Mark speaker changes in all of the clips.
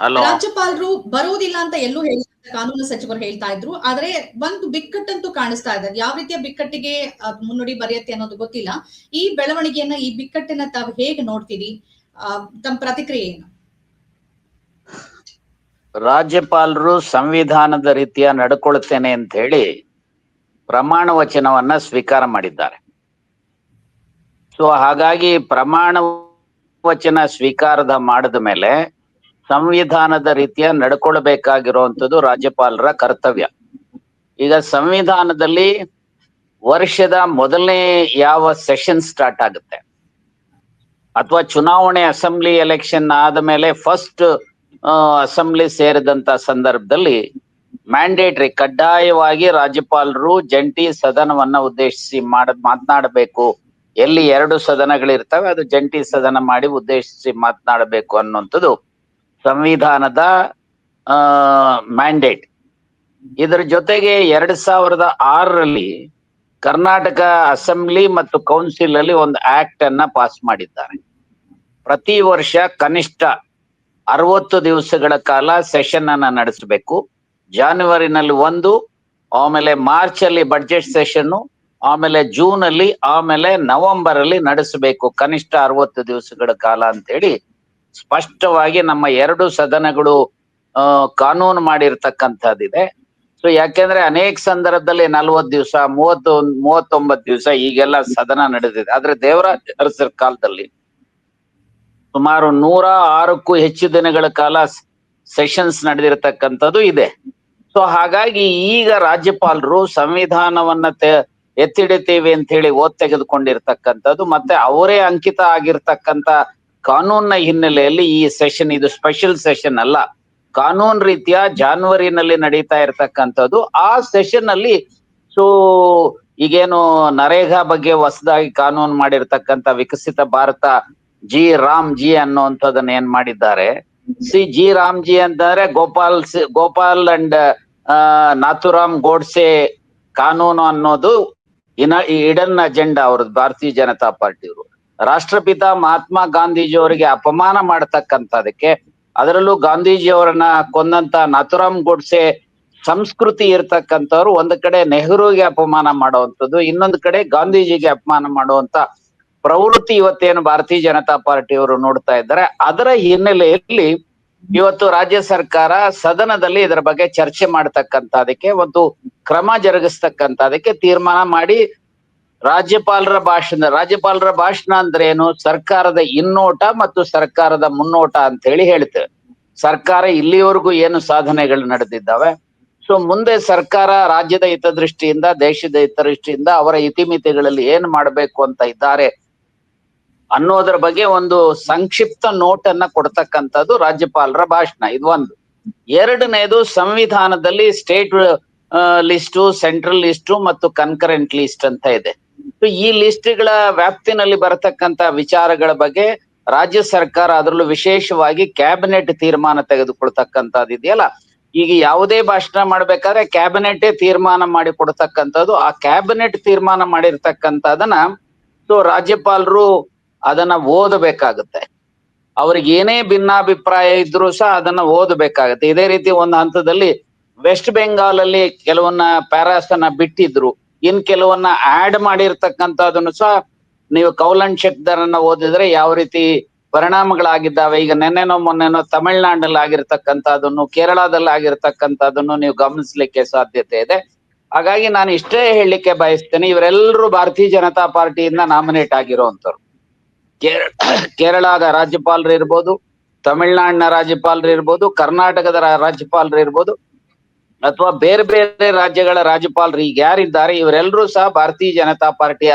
Speaker 1: Hello.
Speaker 2: ರಾಜ್ಯಪಾಲರು ಬರುವುದಿಲ್ಲ ಅಂತ ಎಲ್ಲೂ ಹೇಳಿಲ್ಲ, ಕಾನೂನು ಸಚಿವರು ಹೇಳ್ತಾ ಇದ್ರು. ಆದ್ರೆ ಒಂದು ಬಿಕ್ಕಟ್ಟಂತೂ ಕಾಣಿಸ್ತಾ ಇದೆ. ಯಾವ ರೀತಿಯ ಬಿಕ್ಕಟ್ಟಿಗೆ ಮುನ್ನುಡಿ ಬರೆಯುತ್ತೆ ಅನ್ನೋದು ಗೊತ್ತಿಲ್ಲ. ಈ ಬೆಳವಣಿಗೆಯನ್ನ, ಈ ಬಿಕ್ಕಟ್ಟನ್ನ ತಾವು ಹೇಗೆ ನೋಡ್ತೀರಿ? ತಮ್ಮ ಪ್ರತಿಕ್ರಿಯೆ ಏನು?
Speaker 1: ರಾಜ್ಯಪಾಲರು ಸಂವಿಧಾನದ ರೀತಿಯ ನಡ್ಕೊಳ್ತೇನೆ ಅಂತ ಹೇಳಿ ಪ್ರಮಾಣ ವಚನವನ್ನ ಸ್ವೀಕಾರ ಮಾಡಿದ್ದಾರೆ. ಸೊ ಹಾಗಾಗಿ ಪ್ರಮಾಣ ವಚನ ಸ್ವೀಕಾರದ ಮಾಡಿದ ಮೇಲೆ ಸಂವಿಧಾನದ ರೀತಿಯ ನಡ್ಕೊಳ್ಬೇಕಾಗಿರುವಂಥದ್ದು ರಾಜ್ಯಪಾಲರ ಕರ್ತವ್ಯ. ಈಗ ಸಂವಿಧಾನದಲ್ಲಿ ವರ್ಷದ ಮೊದಲನೇ ಯಾವ ಸೆಷನ್ ಸ್ಟಾರ್ಟ್ ಆಗುತ್ತೆ ಅಥವಾ ಚುನಾವಣೆ ಅಸೆಂಬ್ಲಿ ಎಲೆಕ್ಷನ್ ಆದ್ಮೇಲೆ ಫಸ್ಟ್ ಅಸೆಂಬ್ಲಿ ಸೇರಿದಂತ ಸಂದರ್ಭದಲ್ಲಿ ಮ್ಯಾಂಡೇಟ್ರಿ ಕಡ್ಡಾಯವಾಗಿ ರಾಜ್ಯಪಾಲರು ಜಂಟಿ ಸದನವನ್ನ ಉದ್ದೇಶಿಸಿ ಮಾತನಾಡಬೇಕು. ಎಲ್ಲಿ 2 ಸದನಗಳಿರ್ತವೆ ಅದು ಜಂಟಿ ಸದನ ಮಾಡಿ ಉದ್ದೇಶಿಸಿ ಮಾತನಾಡಬೇಕು ಅನ್ನುವಂಥದ್ದು ಸಂವಿಧಾನದ ಮ್ಯಾಂಡೇಟ್. ಇದರ ಜೊತೆಗೆ 2006ರಲ್ಲಿ ಕರ್ನಾಟಕ ಅಸೆಂಬ್ಲಿ ಮತ್ತು ಕೌನ್ಸಿಲ್ ಅಲ್ಲಿ ಒಂದು ಆಕ್ಟ್ ಅನ್ನ ಪಾಸ್ ಮಾಡಿದ್ದಾರೆ. ಪ್ರತಿ ವರ್ಷ ಕನಿಷ್ಠ 60 ದಿವಸಗಳ ಕಾಲ ಸೆಷನ್ ಅನ್ನ ನಡೆಸಬೇಕು. ಜಾನ್ವರಿನಲ್ಲಿ 1, ಆಮೇಲೆ ಮಾರ್ಚ್ ಅಲ್ಲಿ ಬಡ್ಜೆಟ್ ಸೆಷನ್, ಆಮೇಲೆ ಜೂನ್ ಅಲ್ಲಿ, ಆಮೇಲೆ ನವೆಂಬರ್ ಅಲ್ಲಿ ನಡೆಸಬೇಕು ಕನಿಷ್ಠ 60 ದಿವಸಗಳ ಕಾಲ ಅಂತ ಹೇಳಿ ಸ್ಪಷ್ಟವಾಗಿ ನಮ್ಮ 2 ಸದನಗಳು ಕಾನೂನು ಮಾಡಿರ್ತಕ್ಕಂಥದ್ದಿದೆ. ಸೊ ಯಾಕೆಂದ್ರೆ ಅನೇಕ ಸಂದರ್ಭದಲ್ಲಿ 40 ದಿವಸ, 39 ದಿವಸ ಈಗೆಲ್ಲ ಸದನ ನಡೆದಿದೆ. ಆದ್ರೆ ದೇವರಾಜ ಅರಸರ ಕಾಲದಲ್ಲಿ ಸುಮಾರು 106ಕ್ಕೂ ಹೆಚ್ಚು ದಿನಗಳ ಕಾಲ ಸೆಷನ್ಸ್ ನಡೆದಿರ್ತಕ್ಕಂಥದ್ದು ಇದೆ. ಸೊ ಹಾಗಾಗಿ ಈಗ ರಾಜ್ಯಪಾಲರು ಸಂವಿಧಾನವನ್ನ ಎತ್ತಿಡಿತೀವಿ ಅಂತ ಹೇಳಿ ತೆಗೆದುಕೊಂಡಿರ್ತಕ್ಕಂಥದ್ದು ಮತ್ತೆ ಅವರೇ ಅಂಕಿತ ಆಗಿರ್ತಕ್ಕಂಥ ಕಾನೂನಿನ ಹಿನ್ನೆಲೆಯಲ್ಲಿ ಈ ಸೆಷನ್, ಇದು ಸ್ಪೆಷಲ್ ಸೆಷನ್ ಅಲ್ಲ, ಕಾನೂನು ರೀತಿಯ ಜಾನ್ವರಿನಲ್ಲಿ ನಡೀತಾ ಇರ್ತಕ್ಕಂಥದ್ದು. ಆ ಸೆಷನ್ ಅಲ್ಲಿ ಸೊ ಈಗೇನು ನರೇಗಾ ಬಗ್ಗೆ ಹೊಸದಾಗಿ ಕಾನೂನು ಮಾಡಿರ್ತಕ್ಕಂಥ ವಿಕಸಿತ ಭಾರತ ಜಿ ಅನ್ನುವಂಥದ್ದನ್ನ ಏನ್ ಮಾಡಿದ್ದಾರೆ, ಜಿ ರಾಮ್ಜಿ ಅಂತಂದ್ರೆ ಗೋಪಾಲ್ ಅಂಡ್ ನಾಥುರಾಮ್ ಗೋಡ್ಸೆ ಕಾನೂನು ಅನ್ನೋದು ಇಡನ್ ಅಜೆಂಡಾ ಅವ್ರದ್ದು ಭಾರತೀಯ ಜನತಾ ಪಾರ್ಟಿಯವರು. ರಾಷ್ಟ್ರಪಿತ ಮಹಾತ್ಮ ಗಾಂಧೀಜಿಯವರಿಗೆ ಅಪಮಾನ ಮಾಡತಕ್ಕಂಥದಕ್ಕೆ, ಅದರಲ್ಲೂ ಗಾಂಧೀಜಿಯವರನ್ನ ಕೊಂದಂತ ನಾಥುರಾಮ್ ಗೋಡ್ಸೆ ಸಂಸ್ಕೃತಿ ಇರ್ತಕ್ಕಂಥವ್ರು ಒಂದು ಕಡೆ ನೆಹರೂಗೆ ಅಪಮಾನ ಮಾಡುವಂಥದ್ದು, ಇನ್ನೊಂದು ಕಡೆ ಗಾಂಧೀಜಿಗೆ ಅಪಮಾನ ಮಾಡುವಂತ ಪ್ರವೃತ್ತಿ ಇವತ್ತೇನು ಭಾರತೀಯ ಜನತಾ ಪಾರ್ಟಿಯವರು ನೋಡ್ತಾ ಇದ್ದಾರೆ. ಅದರ ಹಿನ್ನೆಲೆಯಲ್ಲಿ ಇವತ್ತು ರಾಜ್ಯ ಸರ್ಕಾರ ಸದನದಲ್ಲಿ ಇದರ ಬಗ್ಗೆ ಚರ್ಚೆ ಮಾಡ್ತಕ್ಕಂಥದಕ್ಕೆ, ಒಂದು ಕ್ರಮ ಜರುಗಿಸ್ತಕ್ಕಂಥದಕ್ಕೆ ತೀರ್ಮಾನ ಮಾಡಿ ರಾಜ್ಯಪಾಲರ ಭಾಷಣ ಅಂದ್ರೆ ಏನು, ಸರ್ಕಾರದ ಹಿನ್ನೋಟ ಮತ್ತು ಸರ್ಕಾರದ ಮುನ್ನೋಟ ಅಂತ ಹೇಳಿ ಹೇಳ್ತೇವೆ. ಸರ್ಕಾರ ಇಲ್ಲಿವರೆಗೂ ಏನು ಸಾಧನೆಗಳು ನಡೆದಿದ್ದಾವೆ, ಸೊ ಮುಂದೆ ಸರ್ಕಾರ ರಾಜ್ಯದ ಹಿತದೃಷ್ಟಿಯಿಂದ, ದೇಶದ ಹಿತದೃಷ್ಟಿಯಿಂದ ಅವರ ಇತಿಮಿತಿಗಳಲ್ಲಿ ಏನ್ ಮಾಡ್ಬೇಕು ಅಂತ ಇದ್ದಾರೆ ಅನ್ನೋದ್ರ ಬಗ್ಗೆ ಒಂದು ಸಂಕ್ಷಿಪ್ತ ನೋಟ್ ಅನ್ನ ಕೊಡ್ತಕ್ಕಂಥದ್ದು ರಾಜ್ಯಪಾಲರ ಭಾಷಣ. ಇದು ಒಂದು. ಎರಡನೇದು, ಸಂವಿಧಾನದಲ್ಲಿ ಸ್ಟೇಟ್ ಲಿಸ್ಟು, ಸೆಂಟ್ರಲ್ ಲಿಸ್ಟು ಮತ್ತು ಕನ್ಕರೆಂಟ್ ಲಿಸ್ಟ್ ಅಂತ ಇದೆ. ಈ ಲಿಸ್ಟ್ಗಳ ವ್ಯಾಪ್ತಿನಲ್ಲಿ ಬರತಕ್ಕಂತ ವಿಚಾರಗಳ ಬಗ್ಗೆ ರಾಜ್ಯ ಸರ್ಕಾರ, ಅದರಲ್ಲೂ ವಿಶೇಷವಾಗಿ ಕ್ಯಾಬಿನೆಟ್ ತೀರ್ಮಾನ ತೆಗೆದುಕೊಳ್ತಕ್ಕಂಥದ್ದು ಇದೆಯಲ್ಲ, ಈಗ ಯಾವುದೇ ಭಾಷಣ ಮಾಡ್ಬೇಕಾದ್ರೆ ಕ್ಯಾಬಿನೆಟ್ ತೀರ್ಮಾನ ಮಾಡಿ ಕೊಡ್ತಕ್ಕಂಥದ್ದು. ಆ ಕ್ಯಾಬಿನೆಟ್ ತೀರ್ಮಾನ ಮಾಡಿರ್ತಕ್ಕಂಥದನ್ನ ಸೊ ರಾಜ್ಯಪಾಲರು ಅದನ್ನ ಓದಬೇಕಾಗುತ್ತೆ. ಅವ್ರಿಗೆ ಏನೇ ಭಿನ್ನಾಭಿಪ್ರಾಯ ಇದ್ರು ಸಹ ಅದನ್ನ ಓದಬೇಕಾಗತ್ತೆ. ಇದೇ ರೀತಿ ಒಂದು ಹಂತದಲ್ಲಿ ವೆಸ್ಟ್ ಬೆಂಗಾಲ್ ಅಲ್ಲಿ ಕೆಲವನ್ನ ಪ್ಯಾರಾಸ್ ಅನ್ನ ಬಿಟ್ಟಿದ್ರು, ಇನ್ ಕೆಲವನ್ನ ಆಡ್ ಮಾಡಿರ್ತಕ್ಕಂಥದನ್ನು ಸಹ ನೀವು ಕೌಲನ್ ಶೆಕ್ದರನ್ನ ಓದಿದ್ರೆ ಯಾವ ರೀತಿ ಪರಿಣಾಮಗಳಾಗಿದ್ದಾವೆ. ಈಗ ಮೊನ್ನೆನೋ ತಮಿಳ್ನಾಡಿನಲ್ಲಿ ಆಗಿರ್ತಕ್ಕಂಥದನ್ನು, ಕೇರಳದಲ್ಲಿ ಆಗಿರ್ತಕ್ಕಂಥದನ್ನು ನೀವು ಗಮನಿಸ್ಲಿಕ್ಕೆ ಸಾಧ್ಯತೆ ಇದೆ. ಹಾಗಾಗಿ ನಾನು ಇಷ್ಟೇ ಹೇಳಲಿಕ್ಕೆ ಬಯಸ್ತೇನೆ, ಇವರೆಲ್ಲರೂ ಭಾರತೀಯ ಜನತಾ ಪಾರ್ಟಿಯಿಂದ ನಾಮಿನೇಟ್ ಆಗಿರುವಂತವ್ರು. ಕೇರಳದ ರಾಜ್ಯಪಾಲರು ಇರ್ಬೋದು, ತಮಿಳ್ನಾಡಿನ ರಾಜ್ಯಪಾಲರು ಇರ್ಬೋದು, ಕರ್ನಾಟಕದ ರಾಜ್ಯಪಾಲರು ಇರ್ಬೋದು, ಅಥವಾ ಬೇರೆ ಬೇರೆ ರಾಜ್ಯಗಳ ರಾಜ್ಯಪಾಲರು ಈಗ ಯಾರಿದ್ದಾರೆ ಇವರೆಲ್ಲರೂ ಸಹ ಭಾರತೀಯ ಜನತಾ ಪಾರ್ಟಿಯ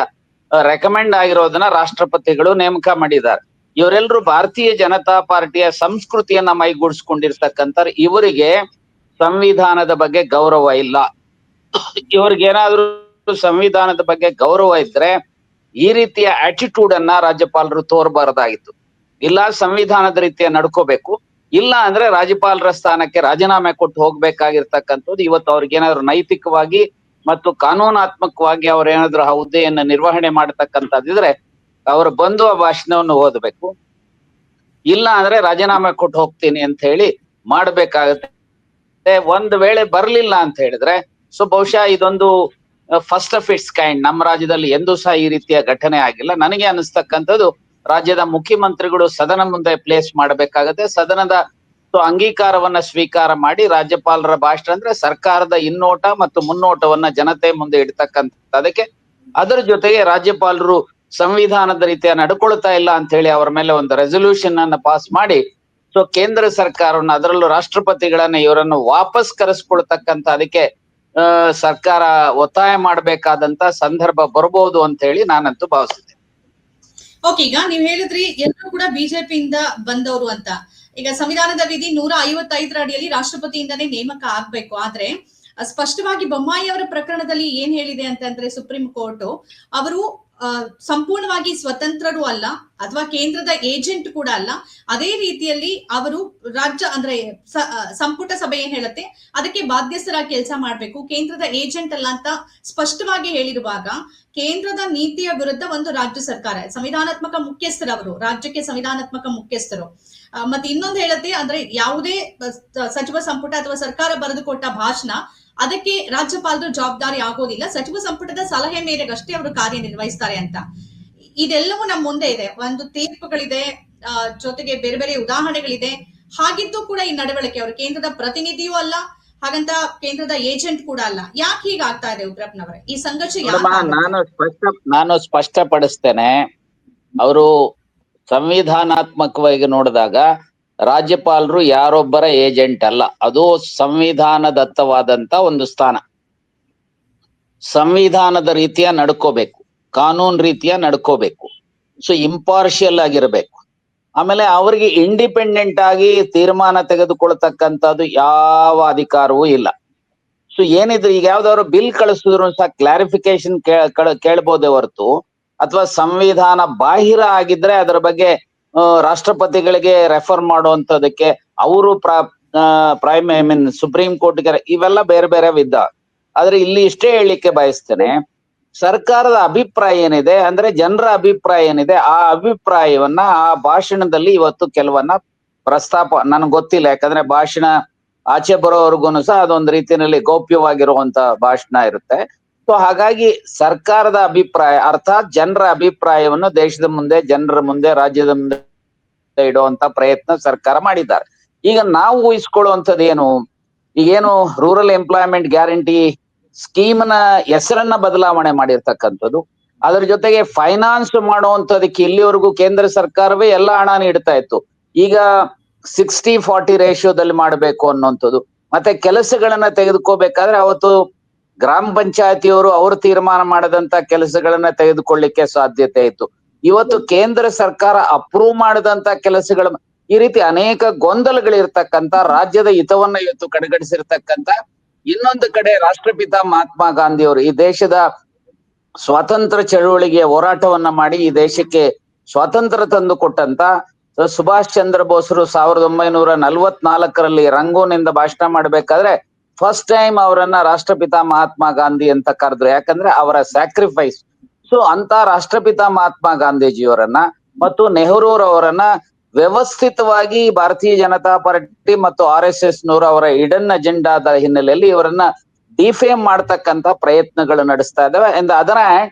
Speaker 1: ರೆಕಮೆಂಡ್ ಆಗಿರೋದನ್ನ ರಾಷ್ಟ್ರಪತಿಗಳು ನೇಮಕ ಮಾಡಿದ್ದಾರೆ. ಇವರೆಲ್ಲರೂ ಭಾರತೀಯ ಜನತಾ ಪಾರ್ಟಿಯ ಸಂಸ್ಕೃತಿಯನ್ನ ಮೈಗೂಡಿಸ್ಕೊಂಡಿರ್ತಕ್ಕಂಥ ಇವರಿಗೆ ಸಂವಿಧಾನದ ಬಗ್ಗೆ ಗೌರವ ಇಲ್ಲ. ಇವ್ರಿಗೇನಾದ್ರೂ ಸಂವಿಧಾನದ ಬಗ್ಗೆ ಗೌರವ ಇದ್ರೆ ಈ ರೀತಿಯ ಆಟಿಟ್ಯೂಡ್ ಅನ್ನ ರಾಜ್ಯಪಾಲರು ತೋರಬಾರದಾಗಿತ್ತು. ಇಲ್ಲ ಸಂವಿಧಾನದ ರೀತಿಯ ನಡ್ಕೋಬೇಕು, ಇಲ್ಲ ಅಂದ್ರೆ ರಾಜ್ಯಪಾಲರ ಸ್ಥಾನಕ್ಕೆ ರಾಜೀನಾಮೆ ಕೊಟ್ಟು ಹೋಗ್ಬೇಕಾಗಿರ್ತಕ್ಕಂಥದ್ದು. ಇವತ್ತು ಅವ್ರಿಗೇನಾದ್ರು ನೈತಿಕವಾಗಿ ಮತ್ತು ಕಾನೂನಾತ್ಮಕವಾಗಿ ಅವ್ರೇನಾದ್ರು ಆ ಹುದ್ದೆಯನ್ನ ನಿರ್ವಹಣೆ ಮಾಡತಕ್ಕಂಥದ್ದಿದ್ರೆ ಅವ್ರು ಬಂದು ಆ ಭಾಷಣವನ್ನು ಓದಬೇಕು, ಇಲ್ಲ ಅಂದ್ರೆ ರಾಜೀನಾಮೆ ಕೊಟ್ಟು ಹೋಗ್ತೀನಿ ಅಂತ ಹೇಳಿ ಮಾಡ್ಬೇಕಾಗತ್ತೆ. ಒಂದ್ ವೇಳೆ ಬರ್ಲಿಲ್ಲ ಅಂತ ಹೇಳಿದ್ರೆ ಸೊ ಬಹುಶಃ ಇದೊಂದು ಫಸ್ಟ್ ಆಫ್ ಇಟ್ಸ್ ಕೈಂಡ್. ನಮ್ಮ ರಾಜ್ಯದಲ್ಲಿ ಎಂದೂ ಸಹ ಈ ರೀತಿಯ ಘಟನೆ ಆಗಿಲ್ಲ. ನನಗೆ ಅನಿಸ್ತಕ್ಕಂಥದ್ದು ರಾಜ್ಯದ ಮುಖ್ಯಮಂತ್ರಿಗಳು ಸದನ ಮುಂದೆ ಪ್ಲೇಸ್ ಮಾಡಬೇಕಾಗತ್ತೆ. ಸದನದ ಅಂಗೀಕಾರವನ್ನ ಸ್ವೀಕಾರ ಮಾಡಿ ರಾಜ್ಯಪಾಲರ ಭಾಷಣ ಅಂದ್ರೆ ಸರ್ಕಾರದ ಹಿನ್ನೋಟ ಮತ್ತು ಮುನ್ನೋಟವನ್ನ ಜನತೆ ಮುಂದೆ ಇಡ್ತಕ್ಕಂಥದಕ್ಕೆ, ಅದರ ಜೊತೆಗೆ ರಾಜ್ಯಪಾಲರು ಸಂವಿಧಾನದ ರೀತಿಯ ನಡ್ಕೊಳ್ತಾ ಇಲ್ಲ ಅಂತ ಹೇಳಿ ಅವರ ಮೇಲೆ ಒಂದು ರೆಸೊಲ್ಯೂಷನ್ ಅನ್ನ ಪಾಸ್ ಮಾಡಿ ಸೊ ಕೇಂದ್ರ ಸರ್ಕಾರವನ್ನ, ಅದರಲ್ಲೂ ರಾಷ್ಟ್ರಪತಿಗಳನ್ನ ಇವರನ್ನು ವಾಪಸ್ ಕರೆಸ್ಕೊಳ್ತಕ್ಕಂತ ಅದಕ್ಕೆ ಸರ್ಕಾರ ಒತ್ತಾಯ ಮಾಡಬೇಕಾದಂತ ಸಂದರ್ಭ ಬರಬಹುದು ಅಂತ ಹೇಳಿ ನಾನಂತೂ ಭಾವಿಸಿದ್ದೆ.
Speaker 2: ಓಕೆ, ಈಗ ನೀವ್ ಹೇಳಿದ್ರಿ ಎಲ್ಲರೂ ಕೂಡ ಬಿಜೆಪಿಯಿಂದ ಬಂದವರು ಅಂತ. ಈಗ ಸಂವಿಧಾನದ ವಿಧಿ 155 ಅಡಿಯಲ್ಲಿ ರಾಷ್ಟ್ರಪತಿಯಿಂದನೇ ನೇಮಕ ಆಗ್ಬೇಕು. ಆದ್ರೆ ಸ್ಪಷ್ಟವಾಗಿ ಬೊಮ್ಮಾಯಿ ಅವರ ಪ್ರಕರಣದಲ್ಲಿ ಏನ್ ಹೇಳಿದೆ ಅಂತಂದ್ರೆ ಸುಪ್ರೀಂ ಕೋರ್ಟ್ ಅವರು ಸಂಪೂರ್ಣವಾಗಿ ಸ್ವತಂತ್ರರು ಅಲ್ಲ ಅಥವಾ ಕೇಂದ್ರದ ಏಜೆಂಟ್ ಕೂಡ ಅಲ್ಲ. ಅದೇ ರೀತಿಯಲ್ಲಿ ಅವರು ರಾಜ್ಯ ಅಂದ್ರೆ ಸಂಪುಟ ಸಭೆ ಏನ್ ಹೇಳುತ್ತೆ ಅದಕ್ಕೆ ಬಾಧ್ಯಸ್ಥರಾಗಿ ಕೆಲಸ ಮಾಡ್ಬೇಕು, ಕೇಂದ್ರದ ಏಜೆಂಟ್ ಅಲ್ಲ ಅಂತ ಸ್ಪಷ್ಟವಾಗಿ ಹೇಳಿರುವಾಗ ಕೇಂದ್ರದ ನೀತಿಯ ವಿರುದ್ಧ ಒಂದು ರಾಜ್ಯ ಸರ್ಕಾರ ಸಂವಿಧಾನಾತ್ಮಕ ಮುಖ್ಯಸ್ಥರು, ಅವರು ರಾಜ್ಯಕ್ಕೆ ಸಂವಿಧಾನಾತ್ಮಕ ಮುಖ್ಯಸ್ಥರು. ಮತ್ತೆ ಇನ್ನೊಂದು ಹೇಳುತ್ತೆ ಅಂದ್ರೆ ಯಾವುದೇ ಸಚಿವ ಸಂಪುಟ ಅಥವಾ ಸರ್ಕಾರ ಬರೆದುಕೊಟ್ಟ ಭಾಷಣ ಅದಕ್ಕೆ ರಾಜ್ಯಪಾಲರು ಜವಾಬ್ದಾರಿ ಆಗೋದಿಲ್ಲ, ಸಚಿವ ಸಂಪುಟದ ಸಲಹೆ ಮೇರೆಗಷ್ಟೇ ಅವರು ಕಾರ್ಯನಿರ್ವಹಿಸ್ತಾರೆ ಅಂತ. ಇದೆಲ್ಲವೂ ನಮ್ಮ ಮುಂದೆ ಇದೆ, ಒಂದು ತೀರ್ಪುಗಳಿದೆ, ಜೊತೆಗೆ ಬೇರೆ ಬೇರೆ ಉದಾಹರಣೆಗಳಿದೆ. ಹಾಗಿದ್ದು ಕೂಡ ಈ ನಡವಳಿಕೆ ಅವರು ಕೇಂದ್ರದ ಪ್ರತಿನಿಧಿಯೂ ಅಲ್ಲ, ಹಾಗಂತ ಕೇಂದ್ರದ ಏಜೆಂಟ್ ಕೂಡ ಅಲ್ಲ. ಯಾಕೆ ಹೀಗಾಗ್ತಾ ಇದೆ ಉಗ್ರಪ್ಪನವರೇ? ಈ ಸಂಘರ್ಷ
Speaker 1: ನಾನು ಸ್ಪಷ್ಟಪಡಿಸ್ತೇನೆ. ಅವರು ಸಂವಿಧಾನಾತ್ಮಕವಾಗಿ ನೋಡಿದಾಗ ರಾಜ್ಯಪಾಲರು ಯಾರೊಬ್ಬರ ಏಜೆಂಟ್ ಅಲ್ಲ, ಅದು ಸಂವಿಧಾನದತ್ತವಾದಂತ ಒಂದು ಸ್ಥಾನ. ಸಂವಿಧಾನದ ರೀತಿಯ ನಡ್ಕೋಬೇಕು, ಕಾನೂನು ರೀತಿಯ ನಡ್ಕೋಬೇಕು, ಸೊ ಇಂಪಾರ್ಷಿಯಲ್ ಆಗಿರ್ಬೇಕು. ಆಮೇಲೆ ಅವರಿಗೆ ಇಂಡಿಪೆಂಡೆಂಟ್ ಆಗಿ ತೀರ್ಮಾನ ತೆಗೆದುಕೊಳ್ತಕ್ಕಂಥದ್ದು ಯಾವ ಅಧಿಕಾರವೂ ಇಲ್ಲ. ಸೊ ಏನಿದ್ರು ಈಗ ಯಾವ್ದಾದ್ರು ಬಿಲ್ ಕಳಿಸಿದ್ರು ಸಹ ಕ್ಲಾರಿಫಿಕೇಶನ್ ಕೇಳ್ಬೋದೇ ಹೊರತು, ಅಥವಾ ಸಂವಿಧಾನ ಬಾಹಿರ ಆಗಿದ್ರೆ ಅದರ ಬಗ್ಗೆ ರಾಷ್ಟ್ರಪತಿಗಳಿಗೆ ರೆಫರ್ ಮಾಡುವಂತದಕ್ಕೆ ಅವರು ಸುಪ್ರೀಂ ಕೋರ್ಟ್ಗೆ ಇವೆಲ್ಲ ಬೇರೆ ಬೇರೆ ವಿದ್ದ. ಆದ್ರೆ ಇಲ್ಲಿ ಇಷ್ಟೇ ಹೇಳಲಿಕ್ಕೆ ಬಯಸ್ತೇನೆ, ಸರ್ಕಾರದ ಅಭಿಪ್ರಾಯ ಏನಿದೆ ಅಂದ್ರೆ ಜನರ ಅಭಿಪ್ರಾಯ ಏನಿದೆ ಆ ಅಭಿಪ್ರಾಯವನ್ನ ಆ ಭಾಷಣದಲ್ಲಿ ಇವತ್ತು ಕೆಲವನ್ನ ಪ್ರಸ್ತಾಪ ನನಗೆ ಗೊತ್ತಿಲ್ಲ, ಯಾಕಂದ್ರೆ ಭಾಷಣ ಆಚೆ ಬರೋವರೆಗೂ ಸಹ ಅದೊಂದು ರೀತಿಯಲ್ಲಿ ಗೌಪ್ಯವಾಗಿರುವಂತ ಭಾಷಣ ಇರುತ್ತೆ. ಸೊ ಹಾಗಾಗಿ ಸರ್ಕಾರದ ಅಭಿಪ್ರಾಯ ಅರ್ಥಾತ್ ಜನರ ಅಭಿಪ್ರಾಯವನ್ನು ದೇಶದ ಮುಂದೆ, ಜನರ ಮುಂದೆ, ರಾಜ್ಯದ ಮುಂದೆ ಇಡುವಂತ ಪ್ರಯತ್ನ ಸರ್ಕಾರ ಮಾಡಿದ್ದಾರೆ. ಈಗ ನಾವು ಊಹಿಸ್ಕೊಳ್ಳುವಂಥದ್ದು ಈಗೇನು ರೂರಲ್ ಎಂಪ್ಲಾಯ್ಮೆಂಟ್ ಗ್ಯಾರಂಟಿ ಸ್ಕೀಮ್ ನ ಹೆಸರನ್ನ ಬದಲಾವಣೆ ಮಾಡಿರ್ತಕ್ಕಂಥದ್ದು, ಅದರ ಜೊತೆಗೆ ಫೈನಾನ್ಸ್ ಮಾಡುವಂತದಕ್ಕೆ ಇಲ್ಲಿವರೆಗೂ ಕೇಂದ್ರ ಸರ್ಕಾರವೇ ಎಲ್ಲ ಹಣ ನೀಡ್ತಾ ಇತ್ತು. ಈಗ 60-40 ರೇಷಿಯೋದಲ್ಲಿ ಮಾಡಬೇಕು ಅನ್ನುವಂಥದ್ದು. ಮತ್ತೆ ಕೆಲಸಗಳನ್ನ ತೆಗೆದುಕೋಬೇಕಾದ್ರೆ ಅವತ್ತು ಗ್ರಾಮ ಪಂಚಾಯತಿಯವರು ಅವರು ತೀರ್ಮಾನ ಮಾಡದಂತ ಕೆಲಸಗಳನ್ನ ತೆಗೆದುಕೊಳ್ಳಿಕ್ಕೆ ಸಾಧ್ಯತೆ ಇತ್ತು. ಇವತ್ತು ಕೇಂದ್ರ ಸರ್ಕಾರ ಅಪ್ರೂವ್ ಮಾಡಿದಂತ ಕೆಲಸಗಳ ಈ ರೀತಿ ಅನೇಕ ಗೊಂದಲಗಳಿರ್ತಕ್ಕಂಥ, ರಾಜ್ಯದ ಹಿತವನ್ನ ಇವತ್ತು ಕಡೆಗಣಿಸಿರ್ತಕ್ಕಂಥ, ಇನ್ನೊಂದು ಕಡೆ ರಾಷ್ಟ್ರಪಿತ ಮಹಾತ್ಮ ಗಾಂಧಿ ಅವರು ಈ ದೇಶದ ಸ್ವಾತಂತ್ರ್ಯ ಚಳುವಳಿಗೆ ಹೋರಾಟವನ್ನ ಮಾಡಿ ಈ ದೇಶಕ್ಕೆ ಸ್ವಾತಂತ್ರ್ಯ ತಂದು ಕೊಟ್ಟಂತ ಸುಭಾಷ್ ಚಂದ್ರ ಬೋಸರು 1944ರಲ್ಲಿ ರಂಗೂನಿಂದ ಭಾಷಣ ಮಾಡ್ಬೇಕಾದ್ರೆ ಫಸ್ಟ್ ಟೈಮ್ ಅವರನ್ನ ರಾಷ್ಟ್ರಪಿತ ಮಹಾತ್ಮ ಗಾಂಧಿ ಅಂತ ಕರೆದ್ರು, ಯಾಕಂದ್ರೆ ಅವರ ಸ್ಯಾಕ್ರಿಫೈಸ್. ಸೊ ಅಂತ ರಾಷ್ಟ್ರಪಿತ ಮಹಾತ್ಮ ಗಾಂಧೀಜಿಯವರನ್ನ ಮತ್ತು ನೆಹರೂರವರನ್ನ ವ್ಯವಸ್ಥಿತವಾಗಿ ಭಾರತೀಯ ಜನತಾ ಪಾರ್ಟಿ ಮತ್ತು RSS ನವರು ಅವರ ಹಿಡನ್ ಅಜೆಂಡಾದ ಹಿನ್ನೆಲೆಯಲ್ಲಿ ಇವರನ್ನ ಡಿಫೇಮ್ ಮಾಡ್ತಕ್ಕಂತ ಪ್ರಯತ್ನಗಳು ನಡೆಸ್ತಾ ಇದ್ದಾವೆ. ಅದರ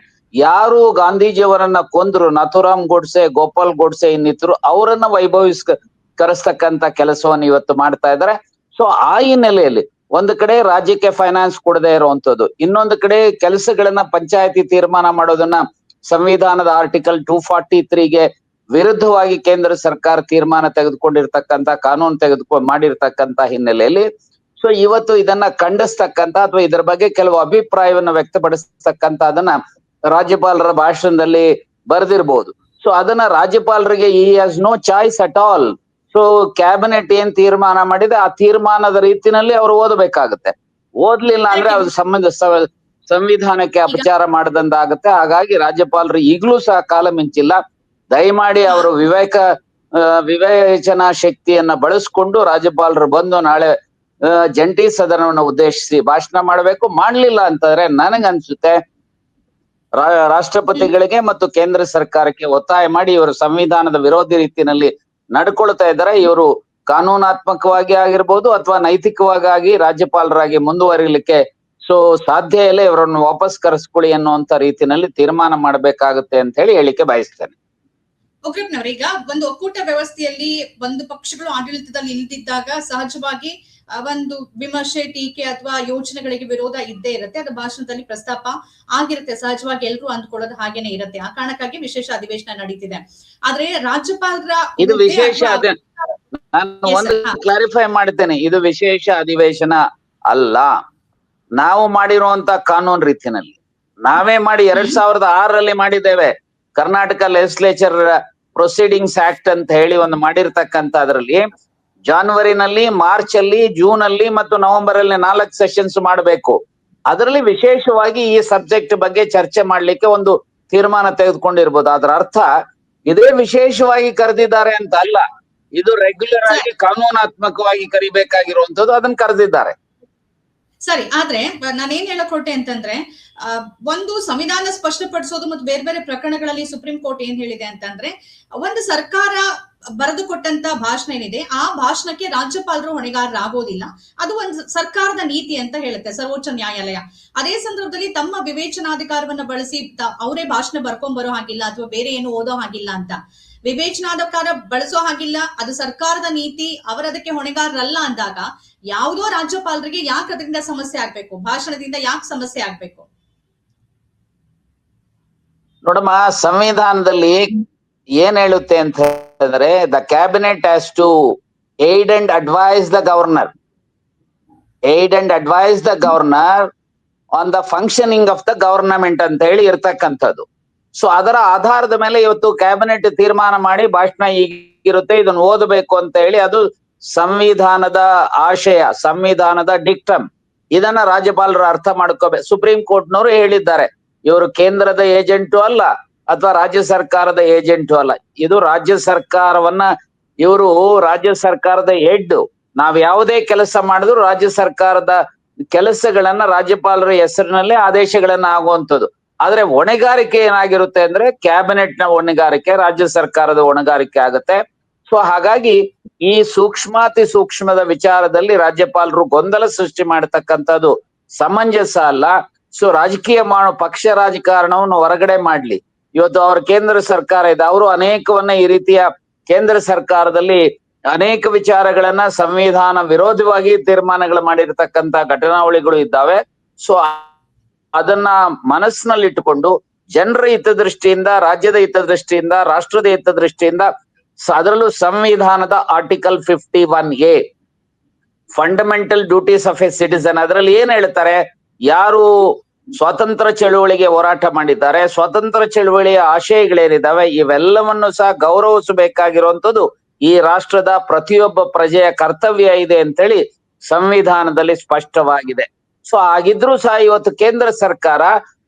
Speaker 1: ಯಾರು ಗಾಂಧೀಜಿಯವರನ್ನ ಕೊಂದ್ರು, ನಾಥೂರಾಮ್ ಗೋಡ್ಸೆ, ಗೋಪಾಲ್ ಗೋಡ್ಸೆ ಇನ್ನಿತರು, ಅವರನ್ನ ಕರೆಸ್ತಕ್ಕಂತ ಕೆಲಸವನ್ನು ಇವತ್ತು ಮಾಡ್ತಾ ಇದ್ದಾರೆ. ಸೊ ಆ ಹಿನ್ನೆಲೆಯಲ್ಲಿ ಒಂದು ಕಡೆ ರಾಜ್ಯಕ್ಕೆ ಫೈನಾನ್ಸ್ ಕೊಡದೇ ಇರುವಂತದ್ದು, ಇನ್ನೊಂದು ಕಡೆ ಕೆಲಸಗಳನ್ನ ಪಂಚಾಯತಿ ತೀರ್ಮಾನ ಮಾಡೋದನ್ನ ಸಂವಿಧಾನದ ಆರ್ಟಿಕಲ್ 243ಗೆ ವಿರುದ್ಧವಾಗಿ ಕೇಂದ್ರ ಸರ್ಕಾರ ತೀರ್ಮಾನ ತೆಗೆದುಕೊಂಡಿರ್ತಕ್ಕಂಥ, ಕಾನೂನು ಮಾಡಿರ್ತಕ್ಕಂಥ ಹಿನ್ನೆಲೆಯಲ್ಲಿ ಸೊ ಇವತ್ತು ಇದನ್ನ ಖಂಡಿಸ್ತಕ್ಕಂಥ ಅಥವಾ ಇದರ ಬಗ್ಗೆ ಕೆಲವು ಅಭಿಪ್ರಾಯವನ್ನ ವ್ಯಕ್ತಪಡಿಸ್ತಕ್ಕಂಥ ಅದನ್ನ ರಾಜ್ಯಪಾಲರ ಭಾಷಣದಲ್ಲಿ ಬರೆದಿರ್ಬೋದು. ಸೊ ಅದನ್ನ ರಾಜ್ಯಪಾಲರಿಗೆ ಈ has no choice at all. So cabinet ಏನ್ ತೀರ್ಮಾನ ಮಾಡಿದೆ ಆ ತೀರ್ಮಾನದ ರೀತಿನಲ್ಲಿ ಅವರು ಓದಬೇಕಾಗುತ್ತೆ. ಓದ್ಲಿಲ್ಲ ಅಂದ್ರೆ ಅದು ಸಂವಿಧಾನಕ್ಕೆ ಅಪಚಾರ ಮಾಡದಂತಾಗುತ್ತೆ. ಹಾಗಾಗಿ ರಾಜ್ಯಪಾಲರು ಈಗಲೂ ಸಹ ಕಾಲ ಮಿಂಚಿಲ್ಲ. ದಯಮಾಡಿ ಅವರು ವಿವೇಚನಾ ಶಕ್ತಿಯನ್ನ ಬಳಸ್ಕೊಂಡು ರಾಜ್ಯಪಾಲರು ಬಂದು ನಾಳೆ ಜಂಟಿ ಸದನವನ್ನು ಉದ್ದೇಶಿಸಿ ಭಾಷಣ ಮಾಡಬೇಕು. ಮಾಡ್ಲಿಲ್ಲ ಅಂತಂದ್ರೆ ನನಗನ್ಸುತ್ತೆ ರಾಷ್ಟ್ರಪತಿಗಳಿಗೆ ಮತ್ತು ಕೇಂದ್ರ ಸರ್ಕಾರಕ್ಕೆ ಒತ್ತಾಯ ಮಾಡಿ ಇವರು ಸಂವಿಧಾನದ ವಿರೋಧಿ ರೀತಿಯಲ್ಲಿ ನಡ್ಕೊಳ್ತಾ ಇದ್ದಾರೆ, ಇವರು ಕಾನೂನಾತ್ಮಕವಾಗಿ ಆಗಿರ್ಬೋದು ಅಥವಾ ನೈತಿಕವಾಗಿ ರಾಜ್ಯಪಾಲರಾಗಿ ಮುಂದುವರಿಲಿಕ್ಕೆ ಸಾಧ್ಯ ಇಲ್ಲ, ಇವರನ್ನು ವಾಪಸ್ ಕರೆಸ್ಕೊಳ್ಳಿ ಅನ್ನುವಂತ ರೀತಿನಲ್ಲಿ ತೀರ್ಮಾನ ಮಾಡಬೇಕಾಗುತ್ತೆ ಅಂತ ಹೇಳಿ ಹೇಳಿಕೆ ಬಯಸ್ತೇನೆ.
Speaker 2: ಈಗ ಒಂದು ಒಕ್ಕೂಟ ವ್ಯವಸ್ಥೆಯಲ್ಲಿ ಒಂದು ಪಕ್ಷಗಳು ಆಡಳಿತದಲ್ಲಿ ಇಲ್ದಿದ್ದಾಗ ಸಹಜವಾಗಿ ಒಂದು ವಿಮರ್ಶೆ, ಟೀಕೆ ಅಥವಾ ಯೋಜನೆಗಳಿಗೆ ವಿರೋಧ ಇದ್ದೇ ಇರುತ್ತೆ. ಅದು ಭಾಷಣದಲ್ಲಿ ಪ್ರಸ್ತಾಪ ಆಗಿರುತ್ತೆ. ಸಹಜವಾಗಿ ಎಲ್ಲರೂ ಅಂದ್ಕೊಳ್ಳೋದು ಹಾಗೇನೆ ಇರುತ್ತೆ. ಆ ಕಾರಣಕ್ಕಾಗಿ ವಿಶೇಷ ಅಧಿವೇಶನ ನಡೀತಿದೆ. ಆದ್ರೆ ರಾಜ್ಯಪಾಲರ
Speaker 1: ಇದು ವಿಶೇಷ ನಾನು ಒಂದು ಕ್ಲಾರಿಫೈ ಮಾಡ್ತೇನೆ, ಇದು ವಿಶೇಷ ಅಧಿವೇಶನ ಅಲ್ಲ. ನಾವು ಮಾಡಿರುವಂತ ಕಾನೂನು ರೀತಿನಲ್ಲಿ ನಾವೇ ಮಾಡಿ 2006ರಲ್ಲಿ ಮಾಡಿದ್ದೇವೆ. ಕರ್ನಾಟಕ ಲೆಜಿಸ್ಲೇಚರ್ ಪ್ರೊಸೀಡಿಂಗ್ಸ್ ಆಕ್ಟ್ ಅಂತ ಹೇಳಿ ಒಂದು ಮಾಡಿರ್ತಕ್ಕಂತ ಅದರಲ್ಲಿ ಜಾನ್ವರಿನಲ್ಲಿ, ಮಾರ್ಚ್ ಅಲ್ಲಿ, ಜೂನ್ ಅಲ್ಲಿ ಮತ್ತು ನವೆಂಬರ್ ಅಲ್ಲಿ 4 ಸೆಷನ್ಸ್ ಮಾಡಬೇಕು. ಅದರಲ್ಲಿ ವಿಶೇಷವಾಗಿ ಈ ಸಬ್ಜೆಕ್ಟ್ ಬಗ್ಗೆ ಚರ್ಚೆ ಮಾಡ್ಲಿಕ್ಕೆ ಒಂದು ತೀರ್ಮಾನ ತೆಗೆದುಕೊಂಡಿರ್ಬೋದು. ಅದರ ಅರ್ಥ ಇದೇ ವಿಶೇಷವಾಗಿ ಕರೆದಿದ್ದಾರೆ ಅಂತ ಅಲ್ಲ, ಇದು ರೆಗ್ಯುಲರ್ ಆಗಿ ಕಾನೂನಾತ್ಮಕವಾಗಿ ಕರಿಬೇಕಾಗಿರುವಂತದ್ದು, ಅದನ್ನ ಕರೆದಿದ್ದಾರೆ.
Speaker 2: ಸರಿ, ಆದ್ರೆ ನಾನೇನ್ ಹೇಳಕ್ ಹೊರಟೆ ಅಂತಂದ್ರೆ ಒಂದು ಸಂವಿಧಾನ ಸ್ಪಷ್ಟಪಡಿಸೋದು ಮತ್ತು ಬೇರೆ ಬೇರೆ ಪ್ರಕರಣಗಳಲ್ಲಿ ಸುಪ್ರೀಂ ಕೋರ್ಟ್ ಏನ್ ಹೇಳಿದೆ ಅಂತಂದ್ರೆ, ಒಂದು ಸರ್ಕಾರ ಬರೆದು ಕೊಟ್ಟಂತ ಭಾಷಣ ಏನಿದೆ ಆ ಭಾಷಣಕ್ಕೆ ರಾಜ್ಯಪಾಲರು ಹೊಣೆಗಾರರಾಗೋದಿಲ್ಲ. ಅದು ಒಂದು ಸರ್ಕಾರದ ನೀತಿ ಅಂತ ಹೇಳುತ್ತೆ ಸರ್ವೋಚ್ಚ ನ್ಯಾಯಾಲಯ. ಅದೇ ಸಂದರ್ಭದಲ್ಲಿ ತಮ್ಮ ವಿವೇಚನಾಧಿಕಾರವನ್ನ ಬಳಸಿ ಅವರೇ ಭಾಷಣ ಬರ್ಕೊಂಡ್ ಬರೋ ಹಾಗಿಲ್ಲ ಅಥವಾ ಬೇರೆ ಏನು ಓದೋ ಹಾಗಿಲ್ಲ ಅಂತ. ವಿವೇಚನಾಧಿಕಾರ ಬಳಸೋ ಹಾಗಿಲ್ಲ, ಅದು ಸರ್ಕಾರದ ನೀತಿ, ಅವರದಕ್ಕೆ ಹೊಣೆಗಾರರಲ್ಲ ಅಂದಾಗ ಯಾವುದೋ ರಾಜ್ಯಪಾಲರಿಗೆ ಯಾಕೆ ಅದರಿಂದ ಸಮಸ್ಯೆ ಆಗ್ಬೇಕು? ಭಾಷಣದಿಂದ ಯಾಕೆ ಸಮಸ್ಯೆ ಆಗ್ಬೇಕು?
Speaker 1: ನೋಡಮ್ಮ, ಸಂವಿಧಾನದಲ್ಲಿ ಏನ್ ಹೇಳುತ್ತೆ ಅಂತ ಹೇಳಿದ್ರೆ, the cabinet has to aid and advise the governor, aid and advise the governor on the functioning of the government ಅಂತ ಹೇಳಿ ಇರ್ತಕ್ಕಂಥದ್ದು. ಅದರ ಆಧಾರದ ಮೇಲೆ ಇವತ್ತು ಕ್ಯಾಬಿನೆಟ್ ತೀರ್ಮಾನ ಮಾಡಿ ಭಾಷಣ ಹೀಗಿರುತ್ತೆ, ಇದನ್ನು ಓದಬೇಕು ಅಂತ ಹೇಳಿ, ಅದು ಸಂವಿಧಾನದ ಆಶಯ, ಸಂವಿಧಾನದ ಡಿಕ್ಟಮ್. ಇದನ್ನ ರಾಜ್ಯಪಾಲರು ಅರ್ಥ ಮಾಡ್ಕೋಬೇಕು. ಸುಪ್ರೀಂ ಕೋರ್ಟ್ನವರು ಹೇಳಿದ್ದಾರೆ, ಇವರು ಕೇಂದ್ರದ ಏಜೆಂಟು ಅಲ್ಲ ಅಥವಾ ರಾಜ್ಯ ಸರ್ಕಾರದ ಏಜೆಂಟು ಅಲ್ಲ, ಇದು ರಾಜ್ಯ ಸರ್ಕಾರವನ್ನ, ಇವರು ರಾಜ್ಯ ಸರ್ಕಾರದ ಹೆಡ್. ನಾವ್ ಯಾವುದೇ ಕೆಲಸ ಮಾಡಿದ್ರು ರಾಜ್ಯ ಸರ್ಕಾರದ ಕೆಲಸಗಳನ್ನ ರಾಜ್ಯಪಾಲರ ಹೆಸರಿನಲ್ಲೇ ಆದೇಶಗಳನ್ನ ಆಗುವಂಥದ್ದು. ಆದ್ರೆ ಹೊಣೆಗಾರಿಕೆ ಏನಾಗಿರುತ್ತೆ ಅಂದ್ರೆ ಕ್ಯಾಬಿನೆಟ್ ನ ಹೊಣೆಗಾರಿಕೆ, ರಾಜ್ಯ ಸರ್ಕಾರದ ಹೊಣೆಗಾರಿಕೆ ಆಗುತ್ತೆ. ಹಾಗಾಗಿ ಈ ಸೂಕ್ಷ್ಮಾತಿ ಸೂಕ್ಷ್ಮದ ವಿಚಾರದಲ್ಲಿ ರಾಜ್ಯಪಾಲರು ಗೊಂದಲ ಸೃಷ್ಟಿ ಮಾಡತಕ್ಕಂಥದ್ದು ಸಮಂಜಸ ಅಲ್ಲ. ರಾಜಕೀಯ ಪಕ್ಷ ರಾಜಕಾರಣವನ್ನು ಹೊರಗಡೆ ಮಾಡ್ಲಿ. ಇವತ್ತು ಅವ್ರ ಕೇಂದ್ರ ಸರ್ಕಾರ ಇದೆ, ಅವರು ಅನೇಕವನ್ನ ಈ ರೀತಿಯ ಕೇಂದ್ರ ಸರ್ಕಾರದಲ್ಲಿ ಅನೇಕ ವಿಚಾರಗಳನ್ನ ಸಂವಿಧಾನ ವಿರೋಧವಾಗಿ ತೀರ್ಮಾನಗಳು ಮಾಡಿರ್ತಕ್ಕಂತ ಘಟನಾವಳಿಗಳು ಇದ್ದಾವೆ. ಅದನ್ನ ಮನಸ್ಸಿನಲ್ಲಿಟ್ಟುಕೊಂಡು ಜನರ ಹಿತದೃಷ್ಟಿಯಿಂದ, ರಾಜ್ಯದ ಹಿತದೃಷ್ಟಿಯಿಂದ, ರಾಷ್ಟ್ರದ ಹಿತದೃಷ್ಟಿಯಿಂದ, ಅದರಲ್ಲೂ ಸಂವಿಧಾನದ article 51A fundamental duties of A citizen, ಅದರಲ್ಲಿ ಏನ್ ಹೇಳ್ತಾರೆ, ಯಾರು ಸ್ವಾತಂತ್ರ್ಯ ಚಳುವಳಿಗೆ ಹೋರಾಟ ಮಾಡಿದ್ದಾರೆ, ಸ್ವಾತಂತ್ರ್ಯ ಚಳುವಳಿಯ ಆಶಯಗಳೇನಿದಾವೆ ಇವೆಲ್ಲವನ್ನು ಸಹ ಗೌರವಿಸಬೇಕಾಗಿರುವಂತದ್ದು ಈ ರಾಷ್ಟ್ರದ ಪ್ರತಿಯೊಬ್ಬ ಪ್ರಜೆಯ ಕರ್ತವ್ಯ ಇದೆ ಅಂತೇಳಿ ಸಂವಿಧಾನದಲ್ಲಿ ಸ್ಪಷ್ಟವಾಗಿದೆ. ಆಗಿದ್ರೂ ಸಹ ಇವತ್ತು ಕೇಂದ್ರ ಸರ್ಕಾರ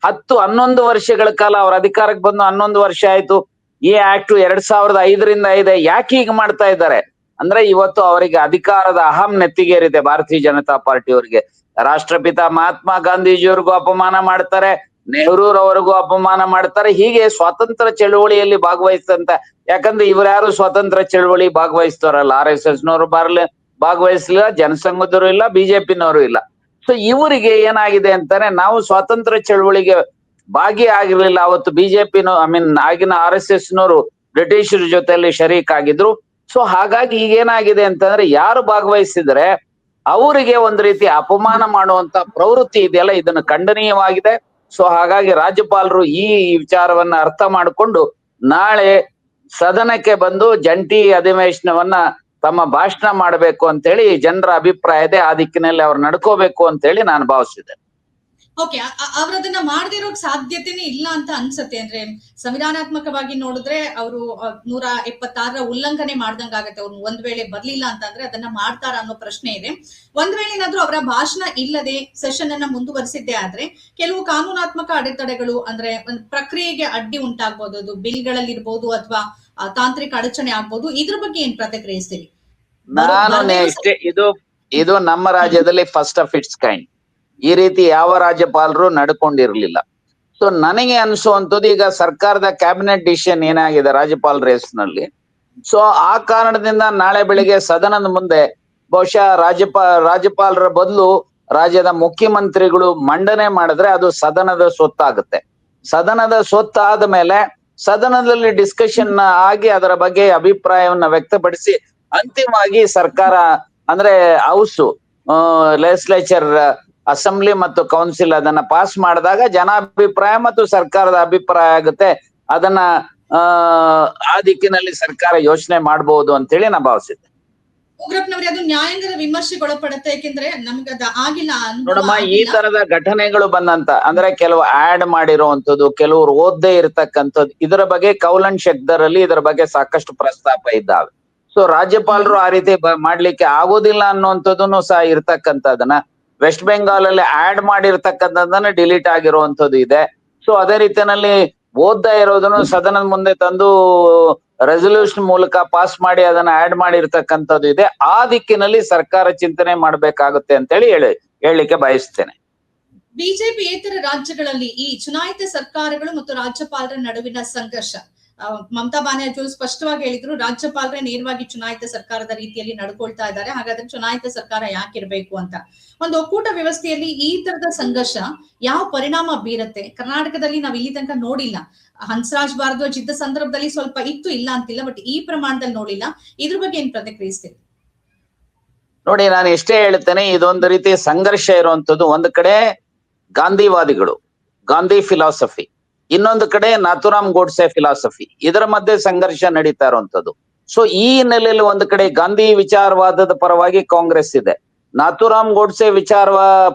Speaker 1: 10-11 ವರ್ಷಗಳ ಕಾಲ ಅವ್ರ ಅಧಿಕಾರಕ್ಕೆ ಬಂದು 11 ವರ್ಷ ಆಯ್ತು. ಈ ಆಕ್ಟ್ 2005ರಿಂದ ಇದೆ. ಯಾಕೆ ಹೀಗೆ ಮಾಡ್ತಾ ಇದ್ದಾರೆ ಅಂದ್ರೆ, ಇವತ್ತು ಅವರಿಗೆ ಅಧಿಕಾರದ ಅಹಂ ನೆತ್ತಿಗೇರಿದೆ. ಭಾರತೀಯ ಜನತಾ ಪಾರ್ಟಿ ಅವರಿಗೆ ರಾಷ್ಟ್ರಪಿತ ಮಹಾತ್ಮ ಗಾಂಧೀಜಿಯವ್ರಿಗೂ ಅಪಮಾನ ಮಾಡ್ತಾರೆ, ನೆಹರೂರವರಿಗೂ ಅಪಮಾನ ಮಾಡ್ತಾರೆ. ಹೀಗೆ ಸ್ವಾತಂತ್ರ್ಯ ಚಳುವಳಿಯಲ್ಲಿ ಭಾಗವಹಿಸಿದಂತ, ಯಾಕಂದ್ರೆ ಇವ್ರ್ಯಾರು ಸ್ವಾತಂತ್ರ್ಯ ಚಳುವಳಿ ಭಾಗವಹಿಸ್ತಾರಲ್ಲ, RSS ನವರು ಭಾಗವಹಿಸಲಿಲ್ಲ, ಜನಸಂಘದವರು ಇಲ್ಲ, ಬಿಜೆಪಿನವರು ಇಲ್ಲ. ಇವರಿಗೆ ಏನಾಗಿದೆ ಅಂತಾನೆ, ನಾವು ಸ್ವಾತಂತ್ರ್ಯ ಚಳುವಳಿಗೆ ಭಾಗಿಯಾಗಿರ್ಲಿಲ್ಲ, ಅವತ್ತು ಬಿಜೆಪಿನೋ ಆಗಿನ RSS ನವರು ಬ್ರಿಟಿಷರ ಜೊತೆಯಲ್ಲಿ ಶರೀಕ್ ಆಗಿದ್ರು. ಹಾಗಾಗಿ ಈಗೇನಾಗಿದೆ ಅಂತಂದ್ರೆ, ಯಾರು ಭಾಗವಹಿಸಿದ್ರೆ ಅವರಿಗೆ ಒಂದು ರೀತಿ ಅಪಮಾನ ಮಾಡುವಂತ ಪ್ರವೃತ್ತಿ ಇದೆಯಲ್ಲ, ಇದನ್ನು ಖಂಡನೀಯವಾಗಿದೆ. ಹಾಗಾಗಿ ರಾಜ್ಯಪಾಲರು ಈ ವಿಚಾರವನ್ನ ಅರ್ಥ ಮಾಡಿಕೊಂಡು ನಾಳೆ ಸದನಕ್ಕೆ ಬಂದು ಜಂಟಿ ಅಧಿವೇಶನವನ್ನ ತಮ್ಮ ಭಾಷಣ ಮಾಡಬೇಕು ಅಂತ ಹೇಳಿ ಜನರ ಅಭಿಪ್ರಾಯ ಇದೆ. ಆ ದಿಕ್ಕಿನಲ್ಲಿ ಅವ್ರು ನಡ್ಕೋಬೇಕು ಅಂತ ಹೇಳಿ ನಾನು ಭಾವಿಸಿದ್ದೇನೆ.
Speaker 2: ಓಕೆ, ಅವ್ರದನ್ನ ಮಾಡದಿರೋಕ್ ಸಾಧ್ಯತೆನೇ ಇಲ್ಲ ಅಂತ ಅನ್ಸುತ್ತೆ. ಅಂದ್ರೆ ಸಂವಿಧಾನಾತ್ಮಕವಾಗಿ ನೋಡಿದ್ರೆ ಅವರು 176ರ ಉಲ್ಲಂಘನೆ ಮಾಡ್ದಂಗಾಗತ್ತೆ. ಅವ್ರು ಒಂದ್ ವೇಳೆ ಬರ್ಲಿಲ್ಲ ಅಂತಂದ್ರೆ ಅದನ್ನ ಮಾಡ್ತಾರ ಅನ್ನೋ ಪ್ರಶ್ನೆ ಇದೆ. ಒಂದ್ ವೇಳೆ ಏನಾದ್ರೂ ಅವರ ಭಾಷಣ ಇಲ್ಲದೆ ಸೆಷನ್ ಅನ್ನ ಮುಂದುವರಿಸಿದ್ದೆ ಆದ್ರೆ ಕೆಲವು ಕಾನೂನಾತ್ಮಕ ಅಡೆತಡೆಗಳು, ಅಂದ್ರೆ ಒಂದು ಪ್ರಕ್ರಿಯೆಗೆ ಅಡ್ಡಿ ಉಂಟಾಗ್ಬೋದು, ಅದು ಬಿಲ್ಗಳಲ್ಲಿ ಇರ್ಬೋದು ಅಥವಾ ತಾಂತ್ರಿಕ ಅಡಚಣೆ ಆಗ್ಬೋದು. ಇದ್ರ ಬಗ್ಗೆ ಏನ್ ಪ್ರತಿಕ್ರಿಯಿಸ್ತೀರಿ?
Speaker 1: ಇದು ನಮ್ಮ ರಾಜ್ಯದಲ್ಲಿ ಫಸ್ಟ್ ಆಫ್ ಇಟ್ಸ್ ಕೈಂಡ್. ಈ ರೀತಿ ಯಾವ ರಾಜ್ಯಪಾಲರು ನಡ್ಕೊಂಡಿರ್ಲಿಲ್ಲ. ನನಗೆ ಅನ್ಸುವಂಥದ್ದು, ಈಗ ಸರ್ಕಾರದ ಕ್ಯಾಬಿನೆಟ್ ಡಿಸಿಷನ್ ಏನಾಗಿದೆ ರಾಜ್ಯಪಾಲರ ಹೆಸರಿನಲ್ಲಿ, ಸೊ ಆ ಕಾರಣದಿಂದ ನಾಳೆ ಬೆಳಿಗ್ಗೆ ಸದನದ ಮುಂದೆ ಬಹುಶಃ ರಾಜ್ಯಪಾಲರ ಬದಲು ರಾಜ್ಯದ ಮುಖ್ಯಮಂತ್ರಿಗಳು ಮಂಡನೆ ಮಾಡಿದ್ರೆ ಅದು ಸದನದ ಸ್ವತ್ತಾಗುತ್ತೆ. ಸದನದ ಸ್ವತ್ತಾದ ಮೇಲೆ ಸದನದಲ್ಲಿ ಡಿಸ್ಕಷನ್ ಆಗಿ ಅದರ ಬಗ್ಗೆ ಅಭಿಪ್ರಾಯವನ್ನ ವ್ಯಕ್ತಪಡಿಸಿ ಅಂತಿಮವಾಗಿ ಸರ್ಕಾರ ಅಂದ್ರೆ ಹೌಸ್ ಲೆಜಿಸ್ಲೇಚರ್ ಅಸೆಂಬ್ಲಿ ಮತ್ತು ಕೌನ್ಸಿಲ್ ಅದನ್ನ ಪಾಸ್ ಮಾಡಿದಾಗ ಜನಾಭಿಪ್ರಾಯ ಮತ್ತು ಸರ್ಕಾರದ ಅಭಿಪ್ರಾಯ ಆಗುತ್ತೆ. ಅದನ್ನ ಆ ದಿಕ್ಕಿನಲ್ಲಿ ಸರ್ಕಾರ ಯೋಚನೆ ಮಾಡಬಹುದು ಅಂತ ಹೇಳಿ ನಾ ಭಾವಿಸಿದ್ದೆ.
Speaker 2: ಉಗ್ರಪ್ಪನವ್ರೆ, ಅದು ನ್ಯಾಯಾಂಗದ ವಿಮರ್ಶೆಗೊಳಪಡುತ್ತೆ, ಯಾಕೆಂದ್ರೆ ನಮ್ಗೆ ಅದು ಆಗಿಲ್ಲ.
Speaker 1: ನೋಡಮ್ಮ, ಈ ತರದ ಘಟನೆಗಳು ಬಂದಂತ ಅಂದ್ರೆ ಕೆಲವು ಆಡ್ ಮಾಡಿರುವಂತದ್ದು, ಕೆಲವರು ಓದ್ದೇ ಇರತಕ್ಕಂಥದ್ದು, ಇದರ ಬಗ್ಗೆ ಕೌಲನ್ ಶೆಕ್ದರಲ್ಲಿ ಇದರ ಬಗ್ಗೆ ಸಾಕಷ್ಟು ಪ್ರಸ್ತಾಪ ಇದ್ದಾವೆ. ಸೊ ರಾಜ್ಯಪಾಲರು ಆ ರೀತಿ ಮಾಡ್ಲಿಕ್ಕೆ ಆಗೋದಿಲ್ಲ ಅನ್ನುವಂಥದ್ದನ್ನು ಸಹ ಇರ್ತಕ್ಕಂಥದನ್ನ, ವೆಸ್ಟ್ ಬೆಂಗಾಲ್ ಅಲ್ಲಿ ಆಡ್ ಮಾಡಿರ್ತಕ್ಕಂಥದ್ದನ್ನ ಡಿಲೀಟ್ ಆಗಿರುವಂತದ್ದು ಇದೆ. ಸೊ ಅದೇ ರೀತಿಯಲ್ಲಿ ಓದ್ತಾ ಇರೋದನ್ನು ಸದನದ ಮುಂದೆ ತಂದು ರೆಸಲ್ಯೂಷನ್ ಮೂಲಕ ಪಾಸ್ ಮಾಡಿ ಅದನ್ನ ಆಡ್ ಮಾಡಿರ್ತಕ್ಕಂಥದ್ದು ಇದೆ. ಆ ದಿಕ್ಕಿನಲ್ಲಿ ಸರ್ಕಾರ ಚಿಂತನೆ ಮಾಡ್ಬೇಕಾಗುತ್ತೆ ಅಂತ ಹೇಳಲಿಕ್ಕೆ ಬಯಸ್ತೇನೆ.
Speaker 2: ಬಿಜೆಪಿಯೇತರ ರಾಜ್ಯಗಳಲ್ಲಿ ಈ ಚುನಾಯಿತ ಸರ್ಕಾರಗಳು ಮತ್ತು ರಾಜ್ಯಪಾಲರ ನಡುವಿನ ಸಂಘರ್ಷ, ಮಮತಾ ಬ್ಯಾನರ್ಜಿ ಸ್ಪಷ್ಟವಾಗಿ ಹೇಳಿದ್ರು, ರಾಜ್ಯಪಾಲರೇ ನೇರವಾಗಿ ಚುನಾಯಿತ ಸರ್ಕಾರದ ರೀತಿಯಲ್ಲಿ ನಡ್ಕೊಳ್ತಾ ಇದ್ದಾರೆ, ಹಾಗಾದ್ರೆ ಚುನಾಯಿತ ಸರ್ಕಾರ ಯಾಕಿರ್ಬೇಕು ಅಂತ. ಒಂದು ಒಕ್ಕೂಟ ವ್ಯವಸ್ಥೆಯಲ್ಲಿ ಈ ತರದ ಸಂಘರ್ಷ ಯಾವ ಪರಿಣಾಮ ಬೀರುತ್ತೆ? ಕರ್ನಾಟಕದಲ್ಲಿ ನಾವ್ ಇಲ್ಲಿ ತನಕ ನೋಡಿಲ್ಲ. ಹಂಸರಾಜ್ ಭಾರದ್ವಾಜ್ ಇದ್ದ ಸಂದರ್ಭದಲ್ಲಿ ಸ್ವಲ್ಪ ಇತ್ತು, ಇಲ್ಲ ಅಂತಿಲ್ಲ, ಬಟ್ ಈ ಪ್ರಮಾಣದಲ್ಲಿ ನೋಡಿಲ್ಲ. ಇದ್ರ ಬಗ್ಗೆ ಏನ್ ಪ್ರತಿಕ್ರಿಯಿಸ್ತೀರಿ?
Speaker 1: ನೋಡಿ, ನಾನು ಎಷ್ಟೇ ಹೇಳ್ತೇನೆ, ಇದೊಂದು ರೀತಿ ಸಂಘರ್ಷ ಇರುವಂತದ್ದು. ಒಂದು ಕಡೆ ಗಾಂಧಿವಾದಿಗಳು, ಗಾಂಧಿ ಫಿಲಾಸಫಿ, ಇನ್ನೊಂದು ಕಡೆ ನಾಥುರಾಮ್ ಗೋಡ್ಸೆ ಫಿಲಾಸಫಿ, ಇದರ ಮಧ್ಯೆ ಸಂಘರ್ಷ ನಡೀತಾ ಇರುವಂತದ್ದು. ಸೊ ಈ ಹಿನ್ನೆಲೆಯಲ್ಲಿ ಒಂದು ಕಡೆ ಗಾಂಧಿ ವಿಚಾರವಾದದ ಪರವಾಗಿ ಕಾಂಗ್ರೆಸ್ ಇದೆ, ನಾಥುರಾಮ್ ಗೋಡ್ಸೆ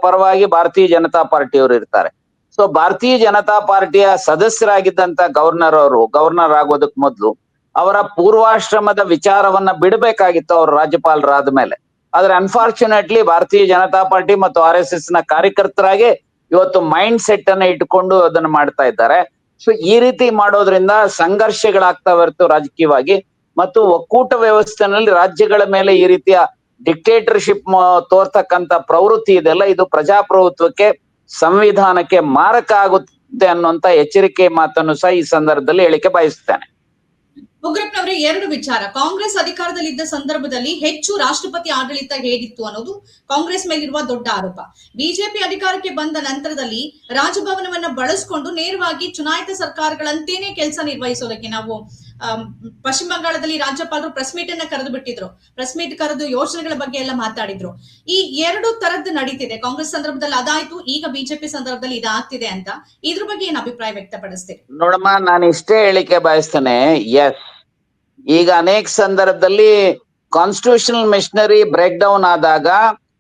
Speaker 1: ಪರವಾಗಿ ಭಾರತೀಯ ಜನತಾ ಪಾರ್ಟಿಯವರು ಇರ್ತಾರೆ. ಸೊ ಭಾರತೀಯ ಜನತಾ ಪಾರ್ಟಿಯ ಸದಸ್ಯರಾಗಿದ್ದಂತ ಗವರ್ನರ್ ಆಗೋದಕ್ ಮೊದಲು ಅವರ ಪೂರ್ವಾಶ್ರಮದ ವಿಚಾರವನ್ನ ಬಿಡಬೇಕಾಗಿತ್ತು ಅವರು ರಾಜ್ಯಪಾಲರಾದ ಮೇಲೆ. ಆದ್ರೆ ಅನ್ಫಾರ್ಚುನೇಟ್ಲಿ ಭಾರತೀಯ ಜನತಾ ಪಾರ್ಟಿ ಮತ್ತು RSS ನ ಕಾರ್ಯಕರ್ತರಾಗಿ ಇವತ್ತು ಮೈಂಡ್ ಸೆಟ್ ಅನ್ನ ಇಟ್ಕೊಂಡು ಅದನ್ನ ಮಾಡ್ತಾ ಇದ್ದಾರೆ. ಸೊ ಈ ರೀತಿ ಮಾಡೋದ್ರಿಂದ ಸಂಘರ್ಷಗಳಾಗ್ತಾ ಇರ್ತು ರಾಜಕೀಯವಾಗಿ. ಮತ್ತು ಒಕ್ಕೂಟ ವ್ಯವಸ್ಥೆನಲ್ಲಿ ರಾಜ್ಯಗಳ ಮೇಲೆ ಈ ರೀತಿಯ ಡಿಕ್ಟೇಟರ್ಶಿಪ್ ತೋರ್ತಕ್ಕಂತ ಪ್ರವೃತ್ತಿ ಇದೆಲ್ಲ, ಇದು ಪ್ರಜಾಪ್ರಭುತ್ವಕ್ಕೆ, ಸಂವಿಧಾನಕ್ಕೆ ಮಾರಕ ಆಗುತ್ತೆ ಅನ್ನುವಂತ ಎಚ್ಚರಿಕೆ ಮಾತನ್ನು ಸಹ ಈ ಸಂದರ್ಭದಲ್ಲಿ ಹೇಳಿಕೆ ಬಯಸ್ತೇನೆ.
Speaker 2: ಉಗ್ರಪ್ಪನವರೇ, ಎರಡು ವಿಚಾರ. ಕಾಂಗ್ರೆಸ್ ಅಧಿಕಾರದಲ್ಲಿ ಇದ್ದ ಸಂದರ್ಭದಲ್ಲಿ ಹೆಚ್ಚು ರಾಷ್ಟ್ರಪತಿ ಆಡಳಿತ ಹೇಗಿತ್ತು ಅನ್ನೋದು ಕಾಂಗ್ರೆಸ್ ಮೇಲಿರುವ ದೊಡ್ಡ ಆರೋಪ. ಬಿಜೆಪಿ ಅಧಿಕಾರಕ್ಕೆ ಬಂದ ನಂತರದಲ್ಲಿ ರಾಜಭವನವನ್ನ ಬಳಸಿಕೊಂಡು ನೇರವಾಗಿ ಚುನಾಯಿತ ಸರ್ಕಾರಗಳಂತೇನೆ ಕೆಲಸ ನಿರ್ವಹಿಸೋದಕ್ಕೆ ನಾವು ಪಶ್ಚಿಮ ಬಂಗಾಳದಲ್ಲಿ ರಾಜ್ಯಪಾಲರು ಪ್ರೆಸ್ ಮೀಟ್ ಅನ್ನ ಕರೆದು ಬಿಟ್ಟಿದ್ರು. ಪ್ರೆಸ್ ಮೀಟ್ ಕರೆದು ಯೋಜನೆಗಳ ಬಗ್ಗೆ ಎಲ್ಲ ಮಾತಾಡಿದ್ರು. ಈ ಎರಡು ತರದ್ದು ನಡೀತಿದೆ. ಕಾಂಗ್ರೆಸ್ ಸಂದರ್ಭದಲ್ಲಿ ಅದಾಯ್ತು, ಈಗ ಬಿಜೆಪಿ ಸಂದರ್ಭದಲ್ಲಿ ಇದಾಗ್ತಿದೆ ಅಂತ. ಇದ್ರ ಬಗ್ಗೆ ಏನ್ ಅಭಿಪ್ರಾಯ ವ್ಯಕ್ತಪಡಿಸ್ತೀರಿ?
Speaker 1: ನೋಡಮ್ಮ, ನಾನು ಇಷ್ಟೇ ಹೇಳಿಕೆ ಬಯಸ್ತೇನೆ. ಎಸ್, ಈಗ ಅನೇಕ ಸಂದರ್ಭದಲ್ಲಿ ಕಾನ್ಸ್ಟಿಟ್ಯೂಷನಲ್ ಮೆಷಿನರಿ ಬ್ರೇಕ್ ಡೌನ್ ಆದಾಗ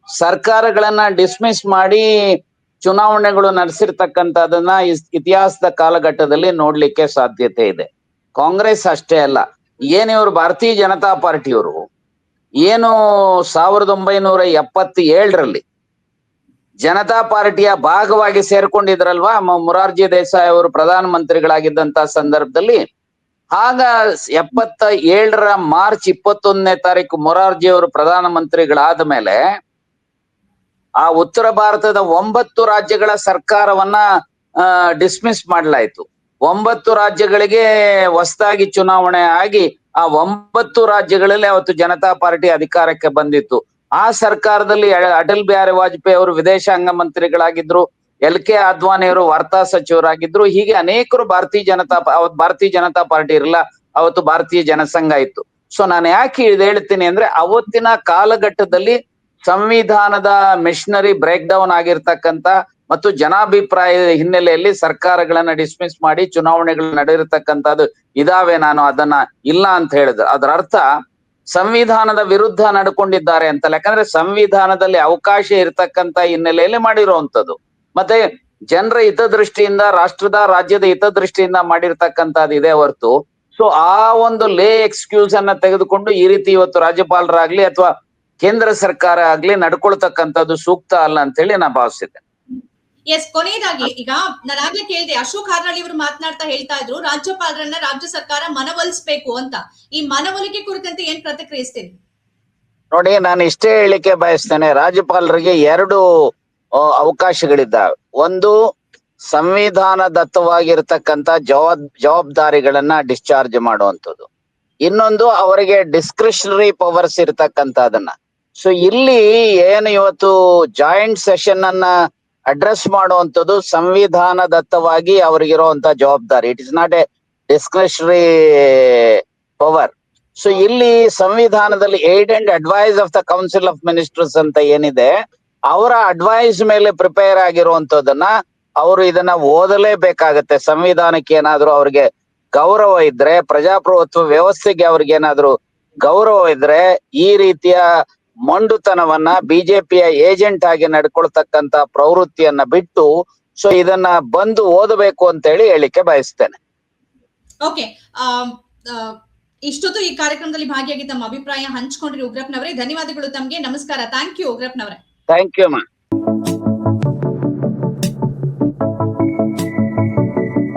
Speaker 1: ಸರ್ಕಾರಗಳನ್ನ ಡಿಸ್ಮಿಸ್ ಮಾಡಿ ಚುನಾವಣೆಗಳು ನಡೆಸಿರ್ತಕ್ಕಂಥದನ್ನ ಇತಿಹಾಸದ ಕಾಲಘಟ್ಟದಲ್ಲಿ ನೋಡ್ಲಿಕ್ಕೆ ಸಾಧ್ಯತೆ ಇದೆ. ಕಾಂಗ್ರೆಸ್ ಅಷ್ಟೇ ಅಲ್ಲ, ಇವರು ಭಾರತೀಯ ಜನತಾ ಪಾರ್ಟಿಯವರು ಏನು 1977ರಲ್ಲಿ ಜನತಾ ಪಾರ್ಟಿಯ ಭಾಗವಾಗಿ ಸೇರ್ಕೊಂಡಿದ್ರಲ್ವಾ, ಮೊರಾರ್ಜಿ ದೇಸಾಯಿ ಅವರು ಪ್ರಧಾನ ಮಂತ್ರಿಗಳಾಗಿದ್ದಂತ ಸಂದರ್ಭದಲ್ಲಿ, ಆಗ 77ರ ಮಾರ್ಚ್ 21ನೇ ತಾರೀಕು ಮೊರಾರ್ಜಿ ಅವರು ಪ್ರಧಾನ ಮಂತ್ರಿಗಳಾದ ಮೇಲೆ ಆ ಉತ್ತರ ಭಾರತದ 9 ರಾಜ್ಯಗಳ ಸರ್ಕಾರವನ್ನ ಡಿಸ್ಮಿಸ್ ಮಾಡಲಾಯ್ತು. 9 ರಾಜ್ಯಗಳಿಗೆ ಹೊಸದಾಗಿ ಚುನಾವಣೆ ಆಗಿ ಆ 9 ರಾಜ್ಯಗಳಲ್ಲಿ ಅವತ್ತು ಜನತಾ ಪಾರ್ಟಿ ಅಧಿಕಾರಕ್ಕೆ ಬಂದಿತ್ತು. ಆ ಸರ್ಕಾರದಲ್ಲಿ ಅಟಲ್ ಬಿಹಾರಿ ವಾಜಪೇಯಿ ಅವರು ವಿದೇಶಾಂಗ ಮಂತ್ರಿಗಳಾಗಿದ್ರು, LK ಅದ್ವಾನಿ ಅವರು ವಾರ್ತಾ ಸಚಿವರಾಗಿದ್ರು. ಹೀಗೆ ಅನೇಕರು ಭಾರತೀಯ ಜನತಾ ಪಾರ್ಟಿ ಇರಲ್ಲ, ಅವತ್ತು ಭಾರತೀಯ ಜನಸಂಘ ಇತ್ತು. ಸೊ ನಾನು ಯಾಕೆ ಹೇಳ್ತೀನಿ ಅಂದ್ರೆ, ಅವತ್ತಿನ ಕಾಲಘಟ್ಟದಲ್ಲಿ ಸಂವಿಧಾನದ ಮೆಷಿನರಿ ಬ್ರೇಕ್ ಡೌನ್ ಆಗಿರ್ತಕ್ಕಂತ ಮತ್ತು ಜನಾಭಿಪ್ರಾಯದ ಹಿನ್ನೆಲೆಯಲ್ಲಿ ಸರ್ಕಾರಗಳನ್ನ ಡಿಸ್ಮಿಸ್ ಮಾಡಿ ಚುನಾವಣೆಗಳು ನಡೆದಿರ್ತಕ್ಕಂಥದ್ದು ಇದಾವೆ. ನಾನು ಅದನ್ನ ಇಲ್ಲ ಅಂತ ಹೇಳಿದ್ರೆ ಅದರ ಅರ್ಥ ಸಂವಿಧಾನದ ವಿರುದ್ಧ ನಡ್ಕೊಂಡಿದ್ದಾರೆ ಅಂತಲ್ಲ. ಯಾಕಂದ್ರೆ ಸಂವಿಧಾನದಲ್ಲಿ ಅವಕಾಶ ಇರ್ತಕ್ಕಂತ ಹಿನ್ನೆಲೆಯಲ್ಲಿ ಮಾಡಿರುವಂತದ್ದು, ಮತ್ತೆ ಜನರ ಹಿತದೃಷ್ಟಿಯಿಂದ, ರಾಜ್ಯದ ಹಿತದೃಷ್ಟಿಯಿಂದ ಮಾಡಿರ್ತಕ್ಕಂಥದ್ದು ಇದೆ ಹೊರತು ಸೊ ಆ ಒಂದು ಎಕ್ಸ್ಕ್ಯೂಸ್ ಅನ್ನ ತೆಗೆದುಕೊಂಡು ಈ ರೀತಿ ಇವತ್ತು ರಾಜ್ಯಪಾಲರಾಗ್ಲಿ ಅಥವಾ ಕೇಂದ್ರ ಸರ್ಕಾರ ಆಗ್ಲಿ ನಡ್ಕೊಳ್ತಕ್ಕಂಥದ್ದು ಸೂಕ್ತ ಅಲ್ಲ ಅಂತ ಹೇಳಿ ನಾ ಭಾವಿಸಿದ್ದೆ.
Speaker 2: ಎಸ್, ಕೊನೆಯದಾಗಿ ಈಗ ನಾನಾಗ್ಲೇ ಕೇಳಿದೆ, ಅಶೋಕ್ ಹಾರ್ನಳ್ಳಿ ಅವರು ಮಾತನಾಡ್ತಾ ಹೇಳ್ತಾ ಇದ್ರು ರಾಜ್ಯಪಾಲರನ್ನ ರಾಜ್ಯ ಸರ್ಕಾರ ಮನವೊಲಿಸಬೇಕು ಅಂತ. ಈ ಮನವೊಲಿಕೆ ಕುರಿತಂತೆ ಏನ್ ಪ್ರತಿಕ್ರಿಯಿಸ್ತೀರಿ?
Speaker 1: ನೋಡಿ, ನಾನು ಇಷ್ಟೇ ಹೇಳಿಕೆ ಬಯಸ್ತೇನೆ. ರಾಜ್ಯಪಾಲರಿಗೆ 2 ಅವಕಾಶಗಳಿದ್ದಾವೆ. ಒಂದು, ಸಂವಿಧಾನ ದತ್ತವಾಗಿರ್ತಕ್ಕಂಥ ಜವಾಬ್ದಾರಿಗಳನ್ನ ಡಿಸ್ಚಾರ್ಜ್ ಮಾಡುವಂಥದ್ದು. ಇನ್ನೊಂದು ಅವರಿಗೆ ಡಿಸ್ಕ್ರಿಷನರಿ ಪವರ್ಸ್ ಇರ್ತಕ್ಕಂಥದನ್ನ. ಸೊ ಇಲ್ಲಿ ಏನು ಇವತ್ತು ಜಾಯಿಂಟ್ ಸೆಷನ್ ಅನ್ನ ಅಡ್ರೆಸ್ ಮಾಡುವಂಥದ್ದು ಸಂವಿಧಾನದತ್ತವಾಗಿ ಅವರಿಗಿರುವಂತ ಜವಾಬ್ದಾರಿ. It is not a discretionary power. So ಇಲ್ಲಿ ಸಂವಿಧಾನದಲ್ಲಿ aid and advise of the council of ministers ಅಂತ ಏನಿದೆ, ಅವರ ಅಡ್ವೈಸ್ ಮೇಲೆ ಪ್ರಿಪೇರ್ ಆಗಿರುವಂತದನ್ನ ಅವರು ಇದನ್ನ ಓದಲೇಬೇಕಾಗತ್ತೆ. ಸಂವಿಧಾನಕ್ಕೆ ಏನಾದ್ರು ಅವ್ರಿಗೆ ಗೌರವ ಇದ್ರೆ, ಪ್ರಜಾಪ್ರಭುತ್ವ ವ್ಯವಸ್ಥೆಗೆ ಅವ್ರಿಗೆ ಏನಾದ್ರು ಗೌರವ ಇದ್ರೆ, ಈ ರೀತಿಯ ಮೊಂಡುತನವನ್ನ ಬಿಜೆಪಿಯ ಏಜೆಂಟ್ ಆಗಿ ನಡ್ಕೊಳ್ತಕ್ಕಂತ ಪ್ರವೃತ್ತಿಯನ್ನ ಬಿಟ್ಟು ಸೊ ಇದನ್ನ ಬಂದು ಓದಬೇಕು ಅಂತ ಹೇಳಿ ಹೇಳಿಕೆ ಬಯಸ್ತೇನೆ.
Speaker 2: ಓಕೆ, ಇಷ್ಟೊತ್ತು ಈ ಕಾರ್ಯಕ್ರಮದಲ್ಲಿ ಭಾಗಿಯಾಗಿ ತಮ್ಮ ಅಭಿಪ್ರಾಯ ಹಂಚ್ಕೊಂಡ್ರಿ ಉಗ್ರಪ್ಪನವರೇ. ಧನ್ಯವಾದಗಳು ತಮ್ಗೆ. ನಮಸ್ಕಾರ. ಥ್ಯಾಂಕ್ ಯು ಉಗ್ರಪ್ಪನವರೇ.
Speaker 1: ಥ್ಯಾಂಕ್ ಯು ಮಾ.